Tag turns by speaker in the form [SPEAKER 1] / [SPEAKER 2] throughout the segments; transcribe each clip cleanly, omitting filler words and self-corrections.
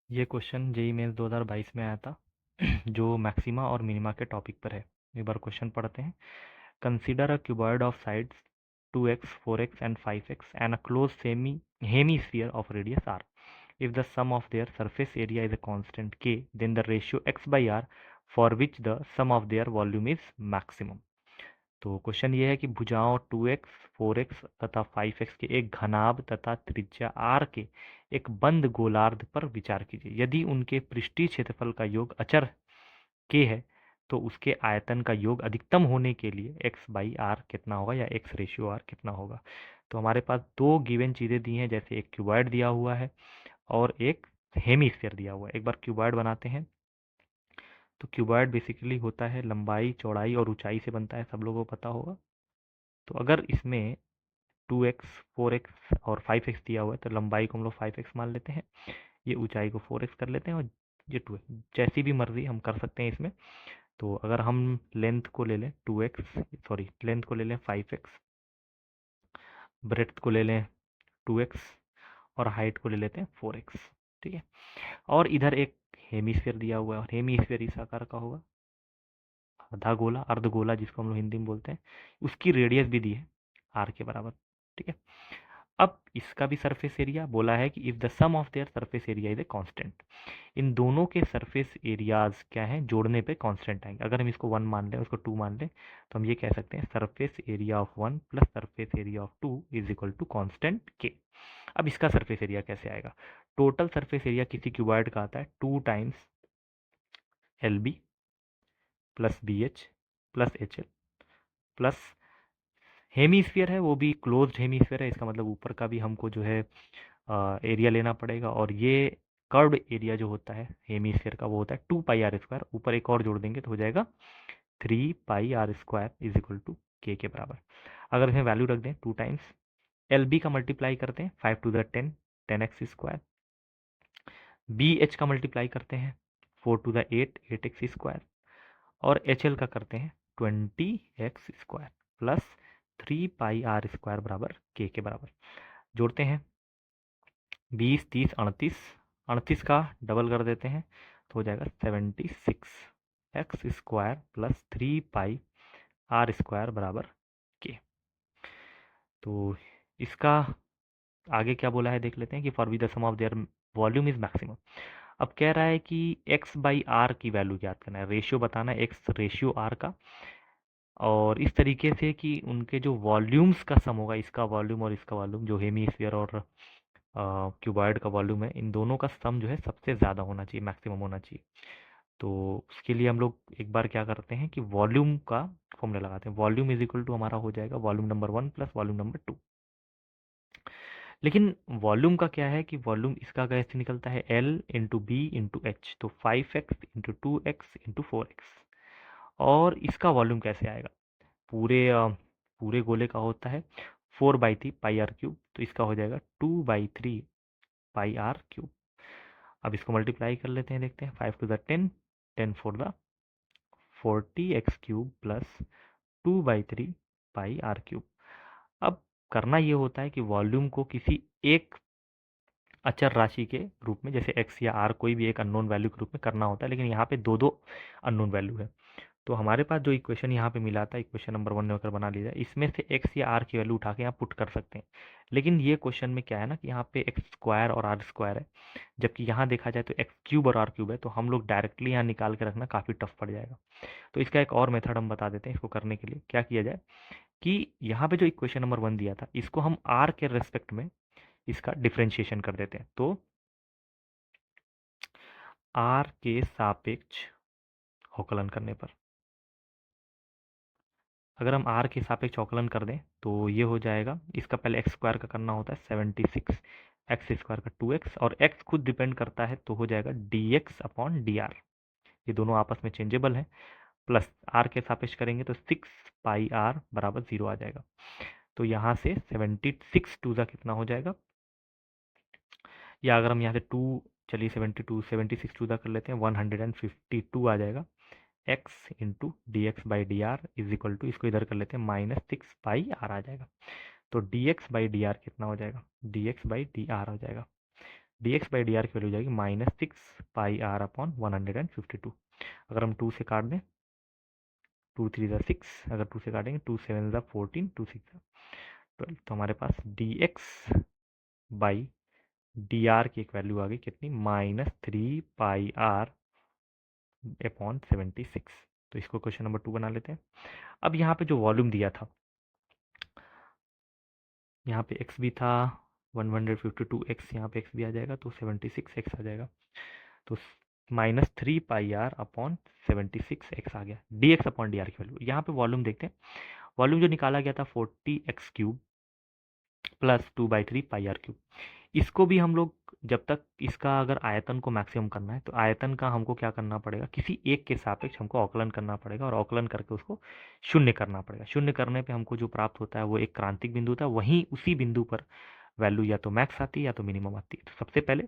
[SPEAKER 1] ये question JEE mains 2022 में आया था जो मैक्सिमा और मिनिमा के टॉपिक पर है। एक बार क्वेश्चन पढ़ते हैं। Consider a cuboid of sides 2x 4x and 5x and a close semi hemisphere of radius r. If the sum of their surface area is a constant k, then the ratio x by r for which the sum of their volume is maximum. तो question ये है कि भुजाओं 2x 4x तथा 5x के एक घनाभ तथा त्रिज्या r के एक बंद गोलार्ध पर विचार कीजिए। यदि उनके पृष्ठीय क्षेत्रफल का योग अचर k है तो उसके आयतन का योग अधिकतम होने के लिए x बाई आर कितना होगा या x रेशियो आर कितना होगा। तो हमारे पास दो गिवन चीज़ें दी हैं, जैसे एक क्यूबॉइड दिया हुआ है और एक हेमीस्फीयर दिया हुआ है। एक बार क्यूबॉइड बनाते हैं। तो क्यूबॉइड बेसिकली होता है लंबाई चौड़ाई और ऊंचाई से बनता है, सब लोगों को पता होगा। तो अगर इसमें 2x 4x और 5x दिया हुआ है तो लंबाई को हम लोग 5x मान लेते हैं, ये ऊंचाई को 4x कर लेते हैं और ये 2x, जैसी भी मर्जी हम कर सकते हैं इसमें। तो अगर हम लेंथ को ले लें 2x, सॉरी लेंथ को ले लें 5x, ब्रेड्थ को ले लें 2x और हाइट को ले लेते हैं 4x। ठीक है। और इधर एक हेमीस्फीयर दिया हुआ है और हेमीस्फीयर इस आकार का होगा, आधा गोला अर्धगोला जिसको हम लोग हिंदी में बोलते हैं। उसकी रेडियस भी दी है आर के बराबर। ठीक है। अब इसका भी सरफेस एरिया बोला है कि if the sum of their surface area is a constant. इन दोनों के सरफेस एरियाज क्या हैं, जोड़ने पे कांस्टेंट आएंगे। अगर हम इसको 1 मान लें, उसको 2 मान लें, तो हम ये कह सकते हैं surface area of 1 plus surface area of 2 is equal to constant K. अब इसका सरफेस एरिया कैसे आएगा। टोटल सरफेस एरिया किसी क्यूबॉइड का आता है 2 times L B plus B H plus H L plus hemisphere है, वो भी क्लोज्ड हेमीस्फीयर है, इसका मतलब ऊपर का भी हमको जो है एरिया लेना पड़ेगा। और ये कर्व्ड एरिया जो होता है हेमीस्फीयर का वो होता है 2 पाई r स्क्वायर। ऊपर एक और जोड़ देंगे तो हो जाएगा 3 pi r square is equal to K बराबर। अगर इसमें वैल्यू रख दें 2 टाइम्स एल बी का मल्टीप्लाई करते हैं 5 टू द 10 10x स्क्वायर, बी एच का मल्टीप्लाई करते हैं 4 टू द 8 8x स्क्वायर और एच एल का करते हैं 20x स्क्वायर प्लस 3 पाई r स्क्वायर बराबर के बराबर। जोड़ते हैं 20 30 38, 38 का डबल कर देते हैं तो हो जाएगा 76x square plus 3 pi r square बराबर के। तो इसका आगे क्या बोला है देख लेते हैं कि for be the sum of their volume is maximum. अब कह रहा है कि x बाई आर की वैल्यू ज्ञात करना है, रेशियो बताना है x रेशियो आर का, और इस तरीके से कि उनके जो वॉल्यूम्स का सम होगा, इसका वॉल्यूम और इसका वॉल्यूम, जो हेमीस्फीयर और क्यूबॉइड का वॉल्यूम है, इन दोनों का सम जो है सबसे ज़्यादा होना चाहिए, मैक्सिमम होना चाहिए। तो उसके लिए हम लोग एक बार क्या करते हैं कि वॉल्यूम का फॉर्मूला लगाते हैं। वॉल्यूम इज इक्वल टू हमारा हो जाएगा volume number 1 plus volume number 2। लेकिन वॉल्यूम का क्या है कि वॉल्यूम इसका कैसे निकलता है, L into B into H, तो 5x into 2x into 4x। और इसका वॉल्यूम कैसे आएगा, पूरे गोले का होता है 4/3 पाई r क्यूब, तो इसका हो जाएगा 2/3 पाई r क्यूब। अब इसको मल्टीप्लाई कर लेते हैं, देखते हैं 5 to the 10 10 four the 40x cube plus 2/3 pi r cube. अब करना ये होता है कि वॉल्यूम को किसी एक अचर राशि के रूप में, जैसे x या r, कोई भी एक अननोन वैल्यू के रूप में करना होता है, लेकिन यहाँ पे दो दो अननोन वैल्यू है। तो हमारे पास जो इक्वेशन यहाँ पे मिला था, इक्वेशन नंबर 1 ने अगर बना लिया जाए, इसमें से x या r की वैल्यू उठा के यहाँ पुट कर सकते हैं। लेकिन ये क्वेश्चन में क्या है ना कि यहाँ पे x स्क्वायर और r स्क्वायर है, जबकि यहाँ देखा जाए तो x क्यूब और r क्यूब है, तो हम लोग डायरेक्टली यहाँ निकाल के रखना काफ़ी टफ पड़ जाएगा। तो इसका एक और मेथड हम बता देते हैं। इसको करने के लिए क्या किया जाए कि यहाँ पे जो इक्वेशन नंबर 1 दिया था, इसको हम r के रेस्पेक्ट में इसका डिफ्रेंशिएशन कर देते हैं। तो r के सापेक्ष अवकलन करने पर, अगर हम r के सापेक्ष अवकलन कर दें तो ये हो जाएगा, इसका पहले x स्क्वायर का करना होता है 76 एक्स स्क्वायर का 2x, और x खुद डिपेंड करता है तो हो जाएगा dx अपॉन डी आर, ये दोनों आपस में चेंजेबल हैं। प्लस r के सापेक्ष करेंगे तो 6 पाई r बराबर 0 आ जाएगा। तो यहाँ से 76 टू ज़ा कितना हो जाएगा, या अगर हम यहाँ से 2, चलिए 76 टू ज़ा कर लेते हैं, 152 आ जाएगा। X into D X by D R is equal to, इसको इधर कर लेते हैं, -6 पाई r आ जाएगा। तो dx बाई डी आर कितना हो जाएगा, dx बाई डी आर हो जाएगा dx/dr की वैल्यू हो जाएगी -6πr/152। अगर हम 2 से काट दें, 2 3 ज़ा 6, अगर 2 से काटेंगे 2 7 ज़ा 14, 2 6 ज़ा 12, तो हमारे पास dx/dr की एक वैल्यू आ गई कितनी, -3πr/76। तो इसको क्वेश्चन नंबर 2 बना लेते हैं। अब यहाँ पे जो वॉल्यूम दिया था, यहाँ पे x भी था 152x, यहाँ पे x भी आ जाएगा तो 76x आ जाएगा। तो -3πr/76x आ गया dx/dr की वैल्यू। यहाँ पे वॉल्यूम देखते हैं, वॉल्यूम जो निकाला गया था 40x³ प्लस 2/3πr³। इसको भी हम लोग, जब तक इसका अगर आयतन को मैक्सिमम करना है तो आयतन का हमको क्या करना पड़ेगा, किसी एक के सापेक्ष हमको अवकलन करना पड़ेगा और अवकलन करके उसको शून्य करना पड़ेगा। शून्य करने पे हमको जो प्राप्त होता है वो एक क्रांतिक बिंदु होता है, वहीं उसी बिंदु पर वैल्यू या तो मैक्स आती है या तो मिनिमम आती है। तो सबसे पहले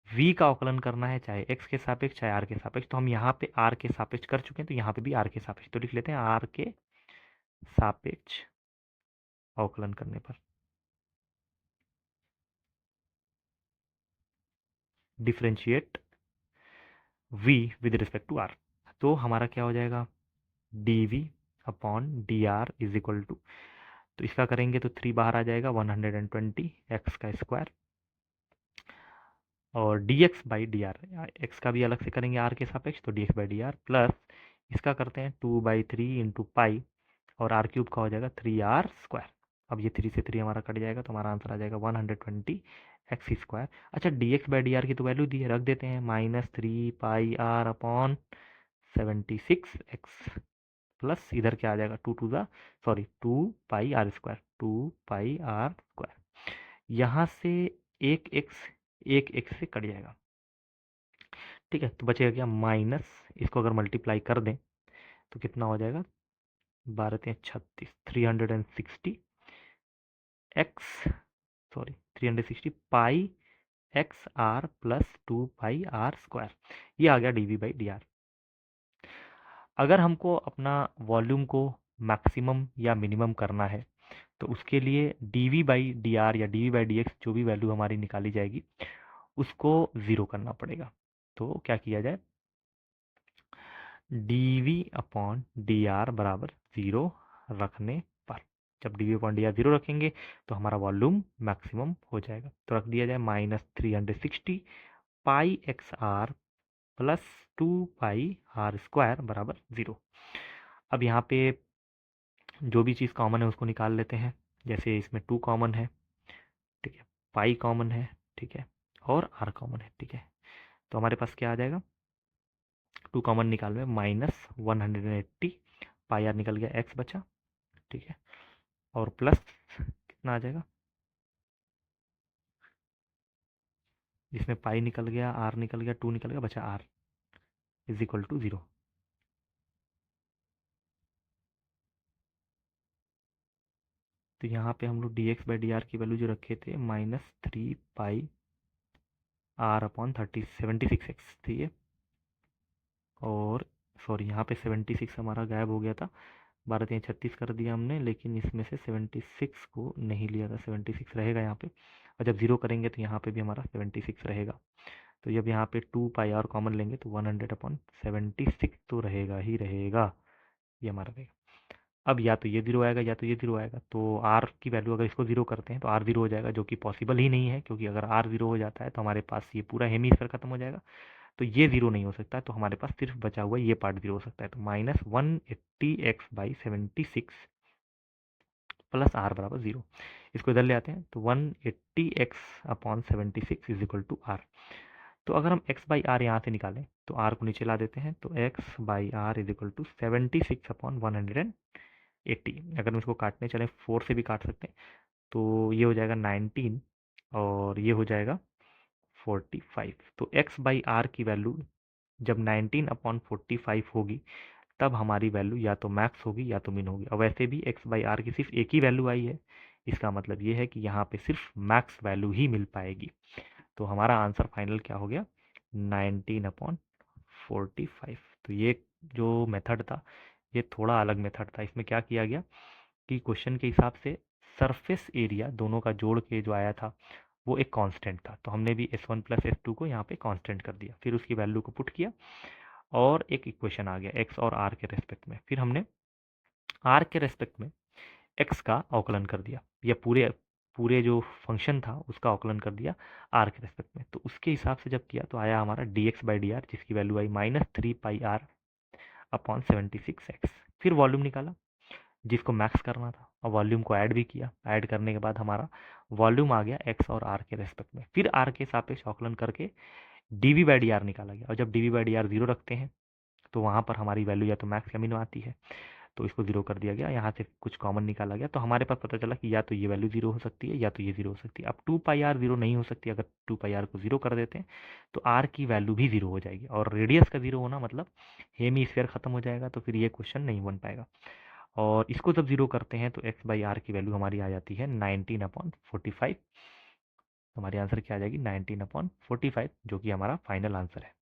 [SPEAKER 1] v का अवकलन करना है, चाहे x के सापेक्ष चाहे r के सापेक्ष। तो हम यहाँ पे r के सापेक्ष कर चुके हैं, तो यहाँ पे भी r के सापेक्ष, तो लिख लेते हैं r के सापेक्ष अवकलन करने पर differentiate v with respect to r। तो हमारा क्या हो जाएगा, dv/dr इज इक्वल टू, तो इसका करेंगे तो 3 बाहर आ जाएगा, 120 x का स्क्वायर, और dx/dr, x का भी अलग से करेंगे r के सापेक्ष, तो dx/dr प्लस इसका करते हैं 2/3 इंटू पाई, और r³ का हो जाएगा 3r²। अब ये 3 से 3 हमारा कट जाएगा, तो हमारा आंसर आ जाएगा 120x²। अच्छा, dx/dr की तो वैल्यू दी है, रख देते हैं, -3πr/76x प्लस इधर क्या आ जाएगा, 2 2r²। यहाँ से एक x से कट जाएगा, ठीक है, तो बचेगा क्या, माइनस, इसको अगर मल्टीप्लाई कर दें तो कितना हो जाएगा, 12 3 36, 360 X, sorry 360 pi X R plus 2πr²। ये आ गया dv/dr। अगर हमको अपना वॉल्यूम को मैक्सिमम या मिनिमम करना है तो उसके लिए dv/dr या dv/dx जो भी वैल्यू हमारी निकाली जाएगी उसको ज़ीरो करना पड़ेगा। तो क्या किया जाए, dv/dr बराबर ज़ीरो रखने पर, जब dv/dr ज़ीरो रखेंगे तो हमारा वॉल्यूम मैक्सिमम हो जाएगा। तो रख दिया जाए -360 pi X R plus 2πr² बराबर ज़ीरो। अब यहाँ पे जो भी चीज़ कॉमन है उसको निकाल लेते हैं, जैसे इसमें 2 कॉमन है, ठीक है, पाई कॉमन है, ठीक है, और आर कॉमन है, ठीक है, तो हमारे पास क्या आ जाएगा, 2 कॉमन निकाल में -180 पाई आर निकल गया, एक्स बचा, ठीक है, और प्लस कितना आ जाएगा, इसमें पाई निकल गया, आर निकल गया, 2 निकल गया, बचा R is equal to zero. तो यहाँ पे हम लोग dx/dr की वैल्यू जो रखे थे -3πr/76x थी ये, और सॉरी यहाँ पे 76 हमारा गायब हो गया था, 12 3 36 कर दिया हमने, लेकिन इसमें से 76 को नहीं लिया था, 76 रहेगा यहाँ पे, और जब ज़ीरो करेंगे तो यहाँ पे भी हमारा 76 रहेगा। तो जब यहाँ पे 2πr कॉमन लेंगे तो 100/76 तो रहेगा ही रहेगा, ये हमारा रहेगा। अब या तो ये ज़ीरो आएगा या तो ये ज़ीरो आएगा, तो आर की वैल्यू अगर इसको ज़ीरो करते हैं तो आर ज़ीरो हो जाएगा, जो कि पॉसिबल ही नहीं है, क्योंकि अगर आर ज़ीरो हो जाता है तो हमारे पास ये पूरा हेमीस्फीयर खत्म हो जाएगा, तो ये ज़ीरो नहीं हो सकता है, तो हमारे पास सिर्फ बचा हुआ ये पार्ट ज़ीरो हो सकता है। तो -180x/76 प्लस आर बराबर ज़ीरो, इसको इधर ले आते हैं, तो 180x/76 is equal to are. तो अगर हम x/r यहाँ से निकालें तो r को नीचे ला देते हैं, तो x/r इज इक्वल टू 76/180। अगर हम इसको काटने चले 4 से भी काट सकते हैं, तो ये हो जाएगा 19 और ये हो जाएगा 45। तो x/r की वैल्यू जब 19/45 होगी तब हमारी वैल्यू या तो मैक्स होगी या तो मिन होगी। और वैसे भी x/r की सिर्फ एक ही वैल्यू आई है, इसका मतलब ये है कि यहाँ पे सिर्फ मैक्स वैल्यू ही मिल पाएगी। तो हमारा आंसर फाइनल क्या हो गया, 19/45। तो ये जो मेथड था ये थोड़ा अलग मेथड था। इसमें क्या किया गया कि क्वेश्चन के हिसाब से सरफेस एरिया दोनों का जोड़ के जो आया था वो एक कांस्टेंट था, तो हमने भी S1 प्लस S2 को यहाँ पे कांस्टेंट कर दिया, फिर उसकी वैल्यू को पुट किया और एक इक्वेशन आ गया x और r के रेस्पेक्ट में। फिर हमने r के रेस्पेक्ट में x का अवकलन कर दिया, या पूरे पूरे जो फंक्शन था उसका अवकलन कर दिया r के रेस्पेक्ट में। तो उसके हिसाब से जब किया तो आया हमारा dx/dr, जिसकी वैल्यू आई -3πr/76x। फिर वॉल्यूम निकाला जिसको मैक्स करना था, और वॉल्यूम को ऐड भी किया। ऐड करने के बाद हमारा वॉल्यूम आ गया x और r के रेस्पेक्ट में। फिर r के सापेक्ष अवकलन करके dv/dr निकाला गया, और जब dv/dr 0 रखते हैं तो वहाँ पर हमारी वैल्यू या तो मैक्स या मिनिमम आती है, तो इसको 0 कर दिया गया। यहाँ से कुछ कॉमन निकाला गया, तो हमारे पास पता चला कि या तो ये वैल्यू 0 हो सकती है या तो ये 0 हो सकती है। अब 2πr 0 नहीं हो सकती, अगर 2πr को 0 कर देते हैं तो r की वैल्यू भी 0 हो जाएगी, और रेडियस का 0 होना मतलब हेमी स्फीयर खत्म हो जाएगा, तो फिर ये क्वेश्चन नहीं बन पाएगा। और इसको जब 0 करते हैं तो x/r की वैल्यू हमारी आ जाती है 19/45। हमारी आंसर क्या आ जाएगी 19/45, जो कि हमारा फाइनल आंसर है।